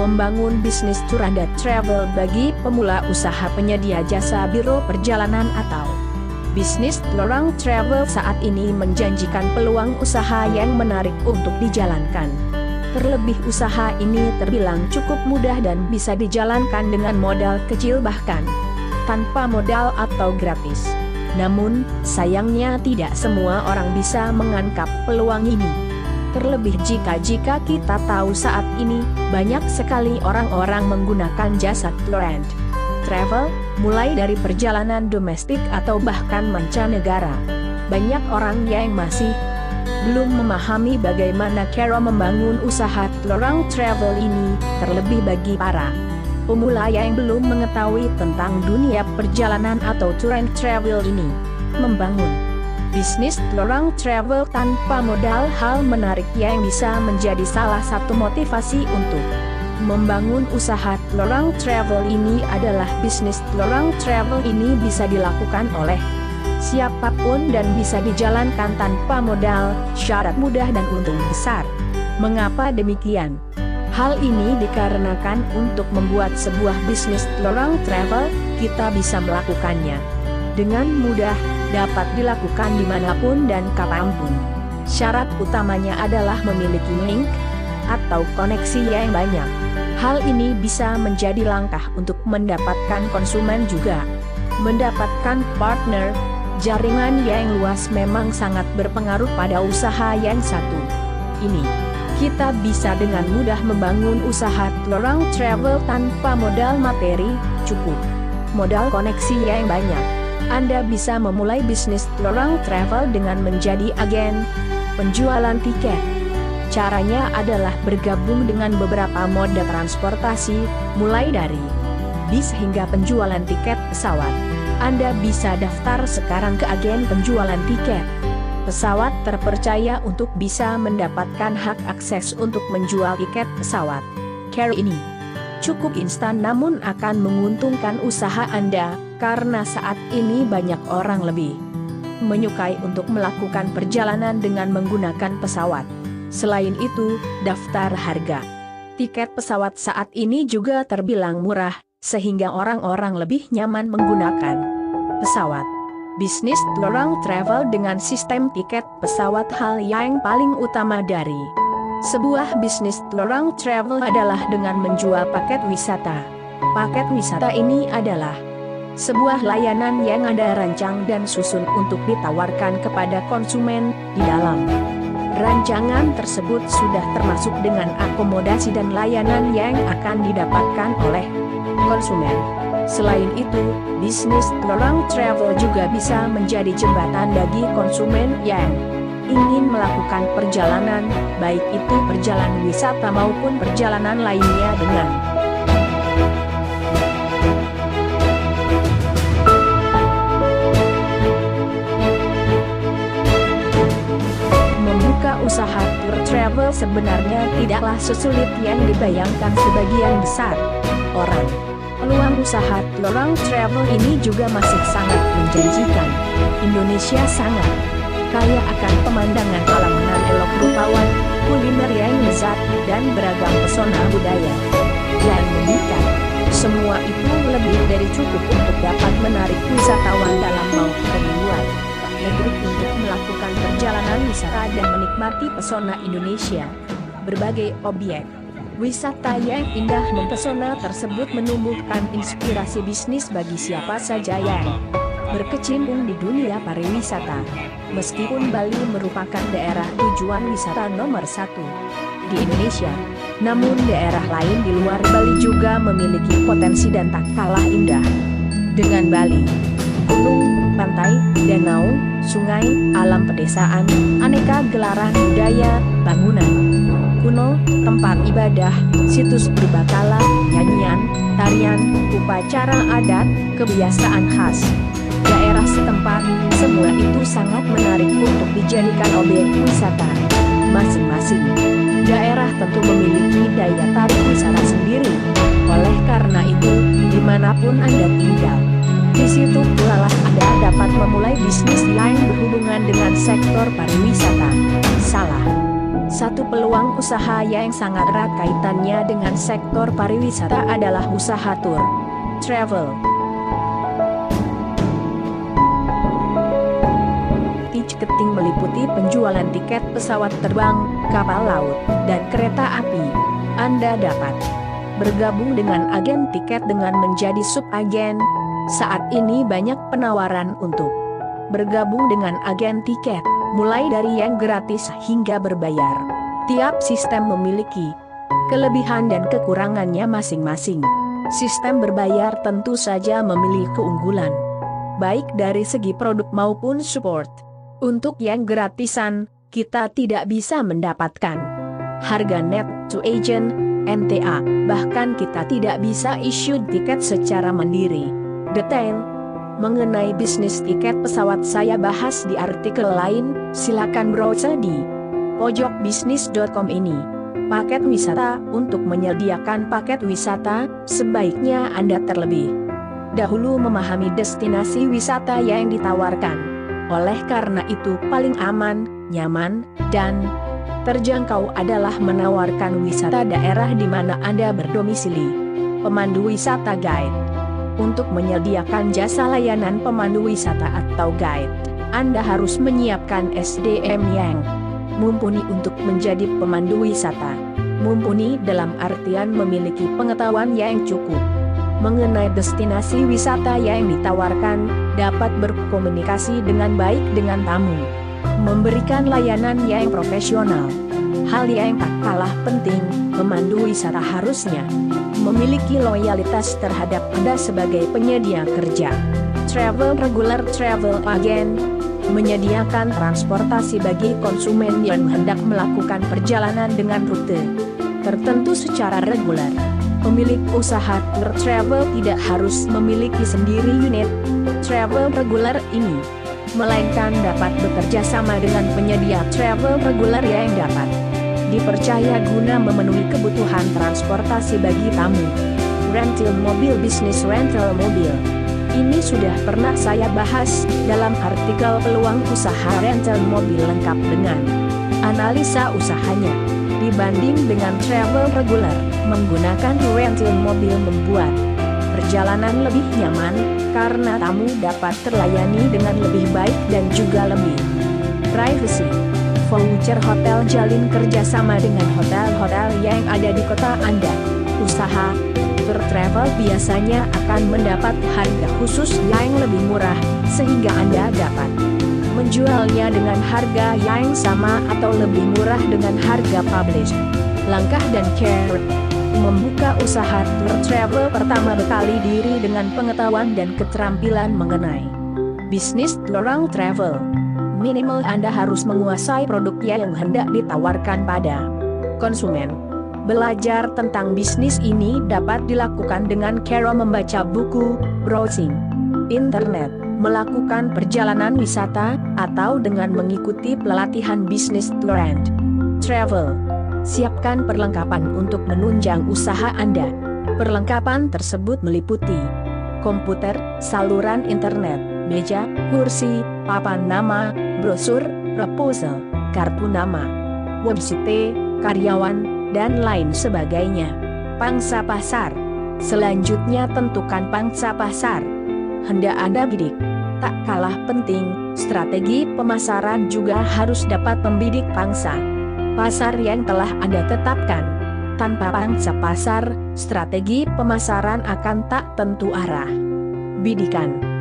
membangun bisnis tour and travel bagi pemula usaha penyedia jasa biro perjalanan atau bisnis tour and travel saat ini menjanjikan peluang usaha yang menarik untuk dijalankan. Terlebih usaha ini terbilang cukup mudah dan bisa dijalankan dengan modal kecil bahkan tanpa modal atau gratis. Namun, sayangnya tidak semua orang bisa menangkap peluang ini. Terlebih jika kita tahu saat ini, banyak sekali orang-orang menggunakan jasa tour and travel, mulai dari perjalanan domestik atau bahkan mancanegara. Banyak orang yang masih belum memahami bagaimana cara membangun usaha tour and travel ini, terlebih bagi para pemula yang belum mengetahui tentang dunia perjalanan atau tour and travel ini. Membangun bisnis tour and travel tanpa modal hal menarik yang bisa menjadi salah satu motivasi untuk membangun usaha tour and travel ini adalah bisnis tour and travel ini bisa dilakukan oleh siapapun dan bisa dijalankan tanpa modal, syarat mudah dan untung besar. Mengapa demikian? Hal ini dikarenakan untuk membuat sebuah bisnis tour and travel, kita bisa melakukannya dengan mudah, dapat dilakukan dimanapun dan kapanpun. Syarat utamanya adalah memiliki link atau koneksi yang banyak. Hal ini bisa menjadi langkah untuk mendapatkan konsumen juga. Mendapatkan partner, jaringan yang luas memang sangat berpengaruh pada usaha yang satu ini. Kita bisa dengan mudah membangun usaha tour and travel tanpa modal materi, cukup modal koneksi yang banyak. Anda bisa memulai bisnis tour and travel dengan menjadi agen penjualan tiket. Caranya adalah bergabung dengan beberapa moda transportasi, mulai dari bis hingga penjualan tiket pesawat. Anda bisa daftar sekarang ke agen penjualan tiket pesawat terpercaya untuk bisa mendapatkan hak akses untuk menjual tiket pesawat. Cara ini cukup instan namun akan menguntungkan usaha Anda, karena saat ini banyak orang lebih menyukai untuk melakukan perjalanan dengan menggunakan pesawat. Selain itu, daftar harga tiket pesawat saat ini juga terbilang murah, sehingga orang-orang lebih nyaman menggunakan pesawat. Bisnis tour and travel dengan sistem tiket pesawat hal yang paling utama dari sebuah bisnis tour and travel adalah dengan menjual paket wisata. Paket wisata ini adalah sebuah layanan yang Anda rancang dan susun untuk ditawarkan kepada konsumen. Di dalam rancangan tersebut sudah termasuk dengan akomodasi dan layanan yang akan didapatkan oleh konsumen. Selain itu, bisnis tour and travel juga bisa menjadi jembatan bagi konsumen yang ingin melakukan perjalanan, baik itu perjalanan wisata maupun perjalanan lainnya dengan membuka usaha tour travel sebenarnya tidaklah sesulit yang dibayangkan sebagian besar orang. Peluang usaha tour and travel ini juga masih sangat menjanjikan. Indonesia sangat kaya akan pemandangan alam nan elok rupawan, kuliner yang lezat, dan beragam pesona budaya yang memikat. Semua itu lebih dari cukup untuk dapat menarik wisatawan dalam maupun luar negeri untuk melakukan perjalanan wisata dan menikmati pesona Indonesia. Berbagai objek wisata yang indah mempesona tersebut menumbuhkan inspirasi bisnis bagi siapa saja yang berkecimpung di dunia pariwisata. Meskipun Bali merupakan daerah tujuan wisata nomor 1 di Indonesia, namun daerah lain di luar Bali juga memiliki potensi dan tak kalah indah dengan Bali. Gunung, pantai, danau, sungai, alam pedesaan, aneka gelaran budaya, bangunan kuno, tempat ibadah, situs berbakala, nyanyian, tarian, upacara adat, kebiasaan khas daerah setempat, semua itu sangat menarik untuk dijadikan objek wisata. Masing-masing daerah tentu memiliki daya tarik wisata sendiri. Oleh karena itu, dimanapun Anda tinggal, di situ pula lah Anda dapat memulai bisnis yang berhubungan dengan sektor pariwisata. Salah Satu peluang usaha yang sangat erat kaitannya dengan sektor pariwisata adalah usaha tour, travel. Ticketing meliputi penjualan tiket pesawat terbang, kapal laut, dan kereta api. Anda dapat bergabung dengan agen tiket dengan menjadi subagen. Saat ini banyak penawaran untuk bergabung dengan agen tiket, mulai dari yang gratis hingga berbayar. Tiap sistem memiliki kelebihan dan kekurangannya masing-masing. Sistem berbayar tentu saja memiliki keunggulan, baik dari segi produk maupun support. Untuk yang gratisan, kita tidak bisa mendapatkan harga net to agent, NTA, bahkan kita tidak bisa issue tiket secara mandiri. Detail mengenai bisnis tiket pesawat saya bahas di artikel lain, silakan browse di pojokbisnis.com ini. Paket wisata. Untuk menyediakan paket wisata, sebaiknya Anda terlebih dahulu memahami destinasi wisata yang ditawarkan. Oleh karena itu paling aman, nyaman, dan terjangkau adalah menawarkan wisata daerah di mana Anda berdomisili. Pemandu wisata guide. Untuk menyediakan jasa layanan pemandu wisata atau guide, Anda harus menyiapkan SDM yang mumpuni untuk menjadi pemandu wisata. Mumpuni dalam artian memiliki pengetahuan yang cukup mengenai destinasi wisata yang ditawarkan, dapat berkomunikasi dengan baik dengan tamu, memberikan layanan yang profesional. Hal yang tak kalah penting, pemandu wisata harusnya memiliki loyalitas terhadap Anda sebagai penyedia kerja. Travel regular travel agent menyediakan transportasi bagi konsumen yang hendak melakukan perjalanan dengan rute tertentu secara reguler. Pemilik usaha tour travel tidak harus memiliki sendiri unit travel reguler ini, melainkan dapat bekerja sama dengan penyedia travel reguler yang dapat dipercaya guna memenuhi kebutuhan transportasi bagi tamu. Rental mobil. Bisnis rental mobil ini sudah pernah saya bahas dalam artikel peluang usaha rental mobil lengkap dengan analisa usahanya. Dibanding dengan travel reguler, menggunakan rental mobil membuat perjalanan lebih nyaman, karena tamu dapat terlayani dengan lebih baik dan juga lebih privacy. Voucher hotel. Jalin kerjasama dengan hotel-hotel yang ada di kota Anda. Usaha tour travel biasanya akan mendapat harga khusus yang lebih murah, sehingga Anda dapat menjualnya dengan harga yang sama atau lebih murah dengan harga publish. Langkah dan care. Membuka usaha tour travel, pertama bekali diri dengan pengetahuan dan keterampilan mengenai bisnis tour travel. Minimal Anda harus menguasai produk yang hendak ditawarkan pada konsumen. Belajar tentang bisnis ini dapat dilakukan dengan cara membaca buku, browsing internet, melakukan perjalanan wisata, atau dengan mengikuti pelatihan bisnis tour and travel. Siapkan perlengkapan untuk menunjang usaha Anda. Perlengkapan tersebut meliputi komputer, saluran internet, meja, kursi, papan nama, brosur, proposal, kartu nama, website, karyawan, dan lain sebagainya. Pangsa pasar. Selanjutnya tentukan pangsa pasar hendak Anda bidik. Tak kalah penting, strategi pemasaran juga harus dapat membidik pangsa pasar yang telah Anda tetapkan. Tanpa pangsa pasar, strategi pemasaran akan tak tentu arah. Bidikan.